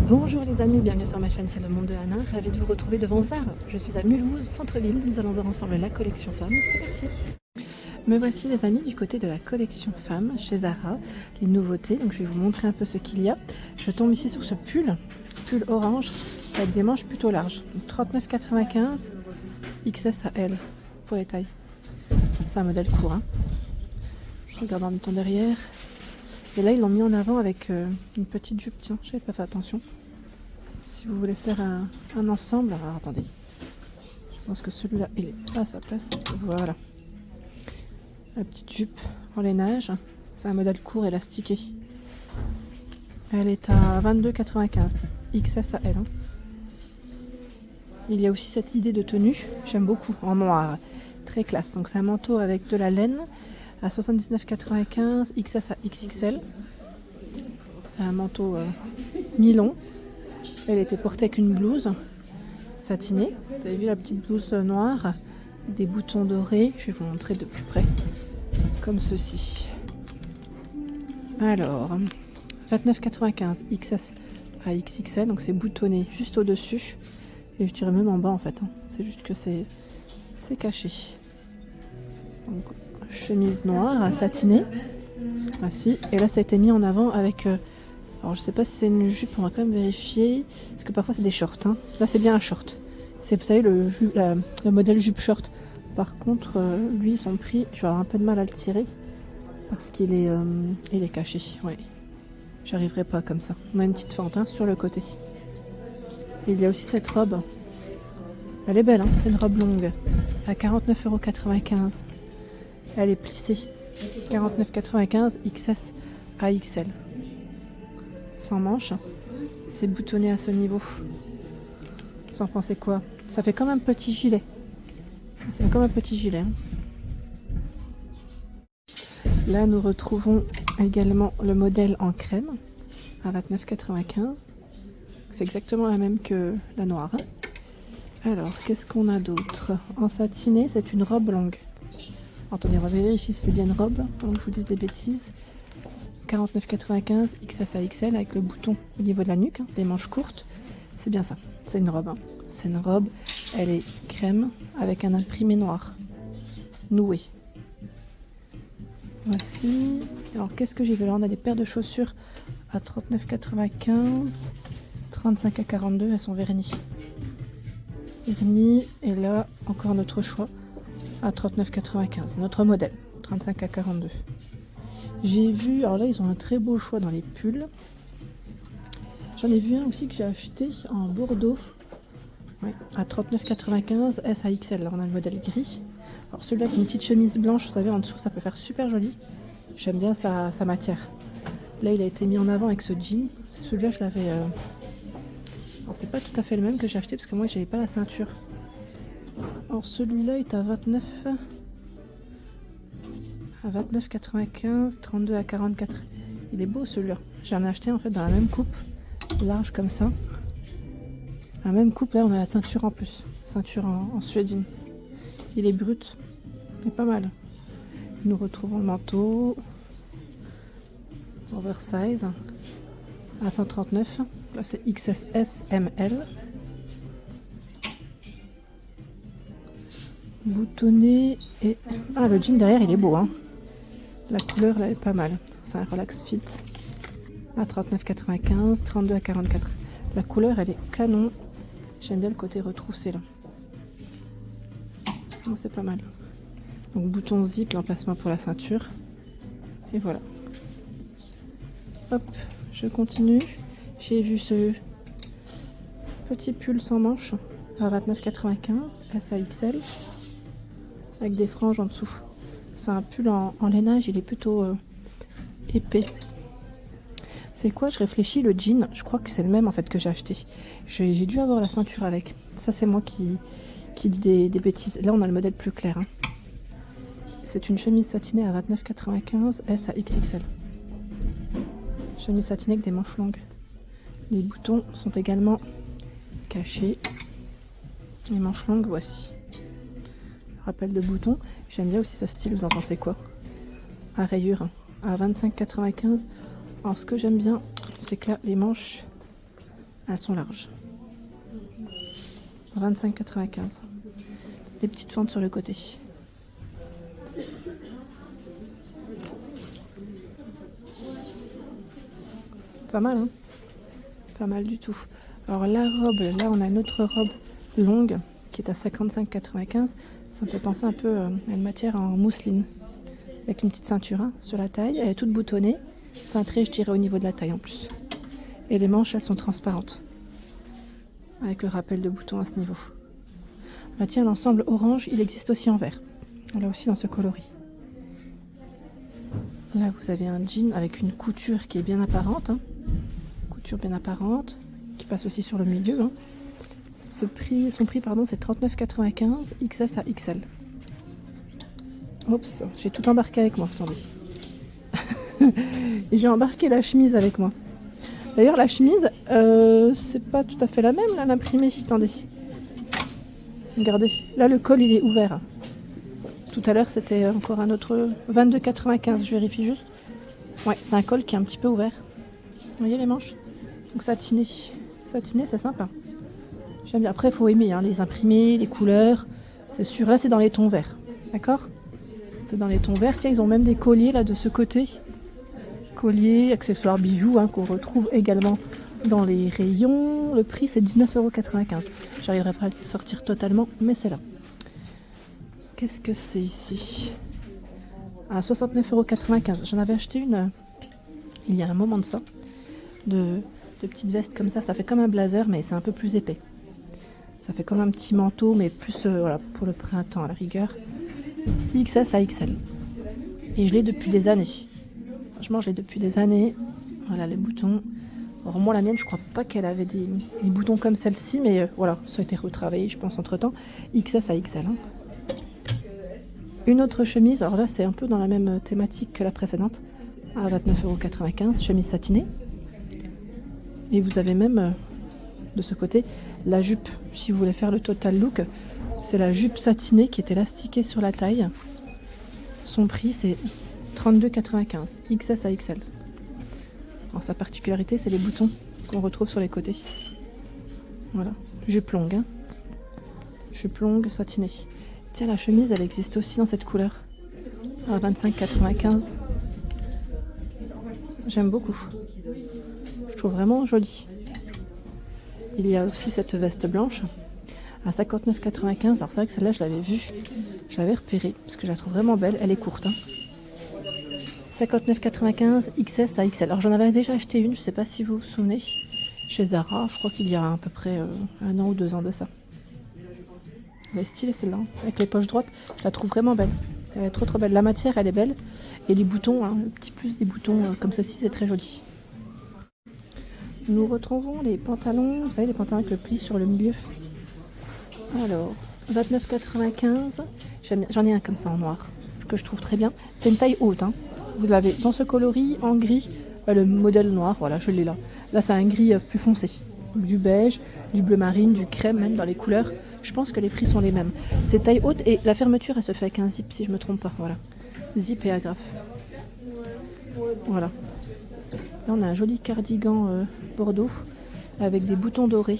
Bonjour les amis, bienvenue sur ma chaîne, c'est le monde de Anna, ravi de vous retrouver devant Zara. Je suis à Mulhouse, centre-ville, nous allons voir ensemble la collection femmes, c'est parti. Me voici les amis du côté de la collection femmes chez Zara, les nouveautés, donc je vais vous montrer un peu ce qu'il y a. Je tombe ici sur ce pull orange avec des manches plutôt larges, 39,95 XS à L pour les tailles. C'est un modèle court, hein. Je regarde en même temps derrière. Et là, ils l'ont mis en avant avec une petite jupe. Tiens, j'avais pas fait attention. Si vous voulez faire un ensemble, alors attendez. Je pense que celui-là, il est pas à sa place. Voilà. La petite jupe en lainage. C'est un modèle court élastiqué. Elle est à 22,95 XS à L. Hein. Il y a aussi cette idée de tenue. J'aime beaucoup. En noir. Très classe. Donc c'est un manteau avec de la laine. À 79,95 XS à XXL. C'est un manteau mi-long. Elle était portée avec une blouse satinée. Vous avez vu la petite blouse noire, des boutons dorés. Je vais vous montrer de plus près, comme ceci. Alors, 29,95 XS à XXL. Donc c'est boutonné juste au-dessus. Et je dirais même en bas en fait. Hein. C'est juste que c'est caché. Donc, chemise noire satinée, ainsi, et là ça a été mis en avant avec alors je sais pas si c'est une jupe, on va quand même vérifier parce que parfois c'est des shorts, hein. Là c'est bien un short, c'est, vous savez, le modèle jupe short. Par contre lui son prix, je vais avoir un peu de mal à le tirer parce qu'il est il est caché, ouais, j'arriverai pas comme ça. On a une petite fente, hein, sur le côté. Et il y a aussi cette robe, elle est belle, hein. C'est une robe longue à 49,95 €. Elle est plissée, 49,95 XS à XL. Sans manches, c'est boutonné à ce niveau. Vous en pensez quoi? Ça fait comme un petit gilet. C'est comme un petit gilet. Hein. Là, nous retrouvons également le modèle en crème à 29,95. C'est exactement la même que la noire. Hein. Alors, qu'est-ce qu'on a d'autre? En satiné, c'est une robe longue. Attendez, on va vérifier si c'est bien une robe, donc je vous dis des bêtises. 49,95 XS à XL avec le bouton au niveau de la nuque, hein, des manches courtes. C'est bien ça, c'est une robe. Hein. C'est une robe, elle est crème avec un imprimé noir, noué. Voici. Alors qu'est-ce que j'ai vu là? On a des paires de chaussures à 39,95, 35 à 42, elles sont vernies. Vernies, et là, encore un autre choix. À 39,95, notre modèle, 35 à 42. J'ai vu, alors là ils ont un très beau choix dans les pulls. J'en ai vu un aussi que j'ai acheté en bordeaux, ouais, à 39,95 S à XL. Là on a le modèle gris. Alors celui-là avec une petite chemise blanche, vous savez, en dessous ça peut faire super joli. J'aime bien sa matière. Là il a été mis en avant avec ce jean. Celui-là je l'avais... Alors c'est pas tout à fait le même que j'ai acheté parce que moi j'avais pas la ceinture. Alors celui-là est à 29,95, 32 à 44. Il est beau celui-là. J'en ai acheté en fait dans la même coupe, large comme ça. La même coupe, là on a la ceinture en plus. Ceinture en suédine. Il est brut. Il est pas mal. Nous retrouvons le manteau oversize à 139. Là c'est XS ML. Boutonné et... Ah, le jean derrière il est beau, hein. La couleur là est pas mal. C'est un relax fit à 39,95, 32 à 44. La couleur elle est canon. J'aime bien le côté retroussé là. C'est pas mal. Donc bouton zip, l'emplacement pour la ceinture. Et voilà. Hop, je continue. J'ai vu ce petit pull sans manches à 29,95 S à XL. Avec des franges en dessous. C'est un pull en lainage, il est plutôt épais. C'est quoi? Je réfléchis, le jean, je crois que c'est le même en fait que j'ai acheté. J'ai dû avoir la ceinture avec. Ça c'est moi qui dis des bêtises. Là on a le modèle plus clair. Hein. C'est une chemise satinée à 29,95 S à XXL. Chemise satinée avec des manches longues. Les boutons sont également cachés. Les manches longues, voici. Rappel de bouton. J'aime bien aussi ce style, vous en pensez quoi? À rayures, hein, à 25,95. Alors ce que j'aime bien, c'est que là, les manches Elles sont larges. 25,95. Des petites fentes sur le côté. Pas mal, hein? Pas mal du tout. Alors la robe, là on a une autre robe longue qui est à 55,95. Ça me fait penser un peu à une matière en mousseline. Avec une petite ceinture hein, sur la taille. Elle est toute boutonnée. Cintrée, je dirais, au niveau de la taille en plus. Et les manches, elles sont transparentes. Avec le rappel de boutons à ce niveau. Bah tiens, l'ensemble orange, il existe aussi en vert. Là aussi dans ce coloris. Là, vous avez un jean avec une couture qui est bien apparente. Hein. Couture bien apparente, qui passe aussi sur le milieu. Hein. Son prix, pardon, c'est 39,95 XS à XL. Oups, j'ai tout embarqué avec moi, attendez. Et j'ai embarqué la chemise avec moi. D'ailleurs, la chemise, c'est pas tout à fait la même, là, l'imprimée. Attendez. Regardez, là, le col, il est ouvert. Tout à l'heure, c'était encore un autre 22,95. Je vérifie juste. Ouais, c'est un col qui est un petit peu ouvert. Vous voyez les manches? Donc satiné. Satiné, c'est sympa. J'aime bien. Après, il faut aimer hein, les imprimés, les couleurs. C'est sûr. Là, c'est dans les tons verts. D'accord? C'est dans les tons verts. Tiens, ils ont même des colliers là de ce côté. Colliers, accessoires, bijoux hein, qu'on retrouve également dans les rayons. Le prix, c'est 19,95 €. J'arriverai pas à le sortir totalement, mais c'est là. Qu'est-ce que c'est ici? À 69,95 €. J'en avais acheté une il y a un moment de ça. De petites vestes comme ça. Ça fait comme un blazer, mais c'est un peu plus épais. Ça fait comme un petit manteau, mais plus voilà, pour le printemps à la rigueur. XS à XL. Et je l'ai depuis des années. Franchement, je l'ai depuis des années. Voilà les boutons. Alors moi, la mienne, je crois pas qu'elle avait des boutons comme celle-ci, mais voilà, ça a été retravaillé, je pense, entre-temps. XS à XL. Hein. Une autre chemise, alors là, c'est un peu dans la même thématique que la précédente. À 29,95 €, chemise satinée. Et vous avez même, de ce côté, la jupe. Si vous voulez faire le total look, c'est la jupe satinée qui est élastiquée sur la taille. Son prix, c'est 32,95 €, XS à XL. Alors, sa particularité, c'est les boutons qu'on retrouve sur les côtés. Voilà, jupe longue. Hein. Jupe longue satinée. Tiens, la chemise, elle existe aussi dans cette couleur. À 25,95 €. J'aime beaucoup. Je trouve vraiment jolie. Il y a aussi cette veste blanche à 59,95 €. Alors c'est vrai que celle-là, je l'avais vue. Je l'avais repérée parce que je la trouve vraiment belle. Elle est courte. Hein. 59,95 € XS à XL. Alors j'en avais déjà acheté une, je ne sais pas si vous vous souvenez, chez Zara. Je crois qu'il y a à peu près 1 an ou 2 ans de ça. Elle est stylée celle-là, avec les poches droites. Je la trouve vraiment belle. Elle est trop trop belle. La matière, elle est belle. Et les boutons, hein, le petit plus des boutons comme ceci, c'est très joli. Nous retrouvons les pantalons, vous savez, les pantalons avec le pli sur le milieu. Alors, 29,95 €. J'en ai un comme ça en noir, que je trouve très bien. C'est une taille haute. Hein. Vous l'avez dans ce coloris, en gris, le modèle noir. Voilà, je l'ai là. Là, c'est un gris plus foncé. Du beige, du bleu marine, du crème, même dans les couleurs. Je pense que les prix sont les mêmes. C'est taille haute et la fermeture, elle se fait avec un zip, si je ne me trompe pas. Voilà. Zip et agrafe. Voilà. Là, on a un joli cardigan bordeaux avec des boutons dorés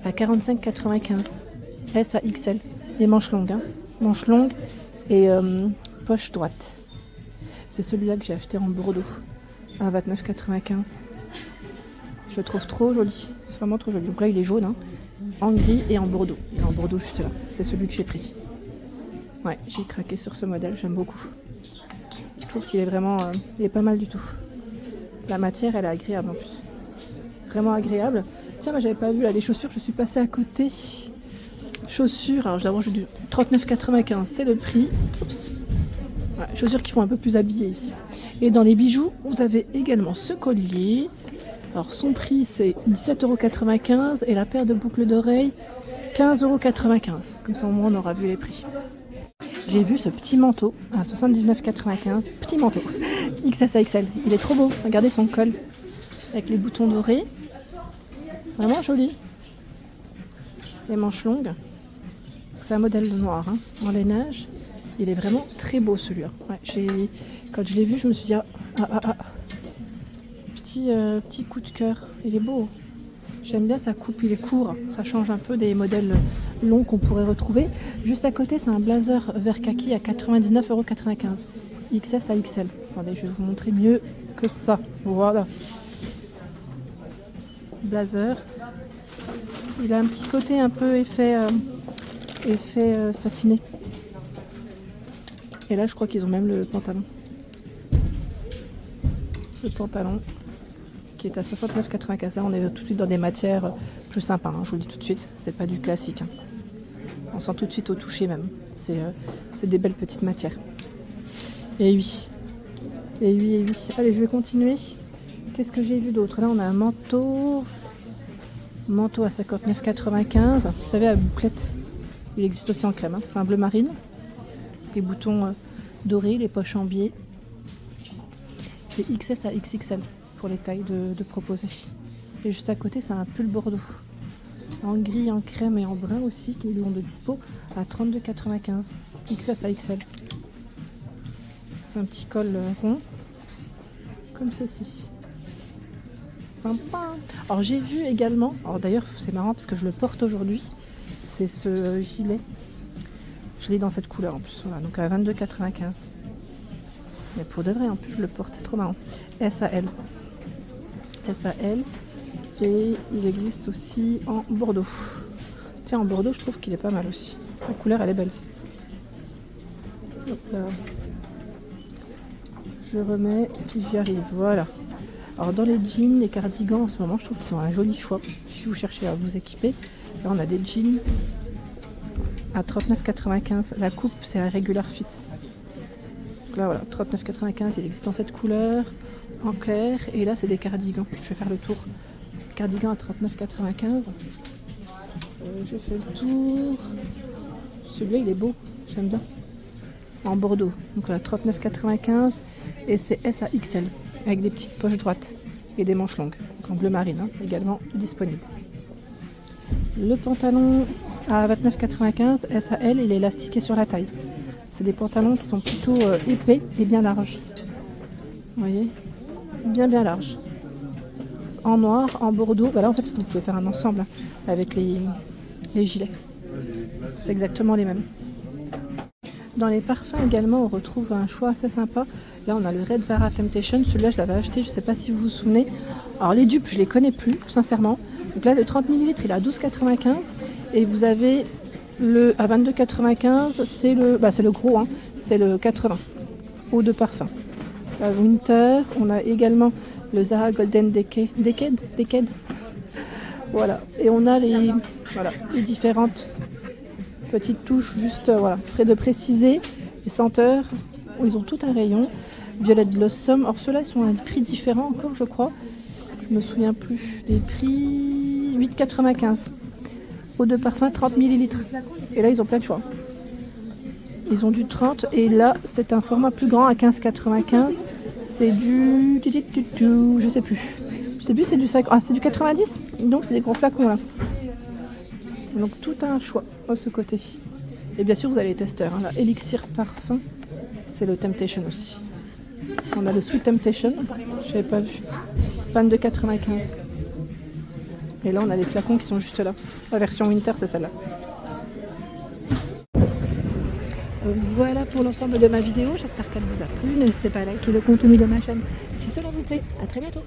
à 45,95 €. S à XL. Les manches longues. Hein. Manches longues et poche droite. C'est celui-là que j'ai acheté en bordeaux à 29,95 €. Je le trouve trop joli. C'est vraiment trop joli. Donc là, il est jaune, hein, en gris et en bordeaux. Il est en bordeaux juste là. C'est celui que j'ai pris. Ouais, j'ai craqué sur ce modèle. J'aime beaucoup. Je trouve qu'il est vraiment... il est pas mal du tout. La matière, elle est agréable en plus. Vraiment agréable. Tiens, moi, j'avais pas vu là, les chaussures. Je suis passée à côté. Chaussures. Alors, d'abord, j'ai du 39,95 €. C'est le prix. Oups. Ouais, chaussures qui font un peu plus habillées ici. Et dans les bijoux, vous avez également ce collier. Alors son prix c'est 17,95 € et la paire de boucles d'oreilles 15,95 €. Comme ça au moins on aura vu les prix. J'ai vu ce petit manteau à 79,95 €. Petit manteau XS à XL. Il est trop beau. Regardez son col avec les boutons dorés. Vraiment joli. Les manches longues. C'est un modèle noir hein, en lainage. Il est vraiment très beau celui-là. Ouais, quand je l'ai vu, je me suis dit petit coup de cœur. Il est beau. J'aime bien sa coupe, il est court. Ça change un peu des modèles longs qu'on pourrait retrouver. Juste à côté, c'est un blazer vert kaki à 99,95 €. XS à XL. Attendez, je vais vous montrer mieux que ça. Voilà. Blazer. Il a un petit côté un peu effet satiné. Et là, je crois qu'ils ont même le pantalon. Le pantalon qui est à 69,95 €. Là, on est tout de suite dans des matières plus sympas. Hein, je vous le dis tout de suite, c'est pas du classique. Hein. On sent tout de suite au toucher même. C'est des belles petites matières. Et oui. Et oui, et oui. Allez, je vais continuer. Qu'est-ce que j'ai vu d'autre? Là, on a un manteau. Manteau à 59,95 €. Vous savez, à bouclette. Il existe aussi en crème. Hein. C'est un bleu marine. Les boutons dorés, les poches en biais. C'est XS à XXL pour les tailles de proposer. Et juste à côté, c'est un pull bordeaux. En gris, en crème et en brun aussi, qui est de dispo à 32,95 €. XS à XL. C'est un petit col rond. Comme ceci. Sympa. Alors j'ai vu également, alors d'ailleurs c'est marrant parce que je le porte aujourd'hui, c'est ce gilet. Je l'ai dans cette couleur en plus, voilà, donc à 22,95 €. Mais pour de vrai, en plus je le porte, c'est trop marrant. S à L. S à L. Et il existe aussi en bordeaux. Tiens, en bordeaux, je trouve qu'il est pas mal aussi. La couleur, elle est belle. Hop là. Je remets, si j'y arrive, voilà. Alors dans les jeans, les cardigans, en ce moment, je trouve qu'ils ont un joli choix. Si vous cherchez à vous équiper, là on a des jeans à 39,95 €. La coupe, c'est un regular fit. Donc là, voilà, 39,95 €. Il existe dans cette couleur, en clair. Et là, c'est des cardigans. Je vais faire le tour. Cardigan à 39,95 €. Je fais le tour. Celui-là, il est beau. J'aime bien. En bordeaux. Donc là, 39,95 €. Et c'est S à XL. Avec des petites poches droites. Et des manches longues. Donc en bleu marine, hein, également disponible. Le pantalon à 29,95 €. S à L. Il est élastiqué sur la taille. C'est des pantalons qui sont plutôt épais et bien larges. Vous voyez? Bien larges. En noir, en bordeaux. Bah là, en fait, vous pouvez faire un ensemble hein, avec les gilets. C'est exactement les mêmes. Dans les parfums également, on retrouve un choix assez sympa. Là, on a le Red Zara Temptation. Celui-là, je l'avais acheté, je ne sais pas si vous vous souvenez. Alors, les dupes, je ne les connais plus, sincèrement. Donc là, le 30 ml, il est à 12,95 €. Et vous avez le à 22,95 €, c'est le gros, hein, c'est le 80 eau de parfum. La Winter, on a également le Zara Golden Decade. Voilà. Et on a les différentes petites touches, juste près de préciser. Les senteurs, où ils ont tout un rayon. Violet Blossom. Alors ceux-là, ils sont à un prix différent encore, je crois. Je me souviens plus des prix. 8,95 €. Eau de parfum 30 ml. Et là, ils ont plein de choix. Ils ont du 30 et là, c'est un format plus grand à 15,95 €. C'est du... Je sais plus. Je sais plus, c'est du 5... Ah, c'est du 90. Donc, c'est des gros flacons, là. Donc, tout a un choix de ce côté. Et bien sûr, vous avez les testeurs. Hein. La Elixir Parfum, c'est le Temptation aussi. On a le Sweet Temptation. Je n'avais pas vu. 22,95 €. Et là, on a les flacons qui sont juste là. La version Winter, c'est celle-là. Voilà pour l'ensemble de ma vidéo. J'espère qu'elle vous a plu. N'hésitez pas à liker le contenu de ma chaîne si cela vous plaît. À très bientôt.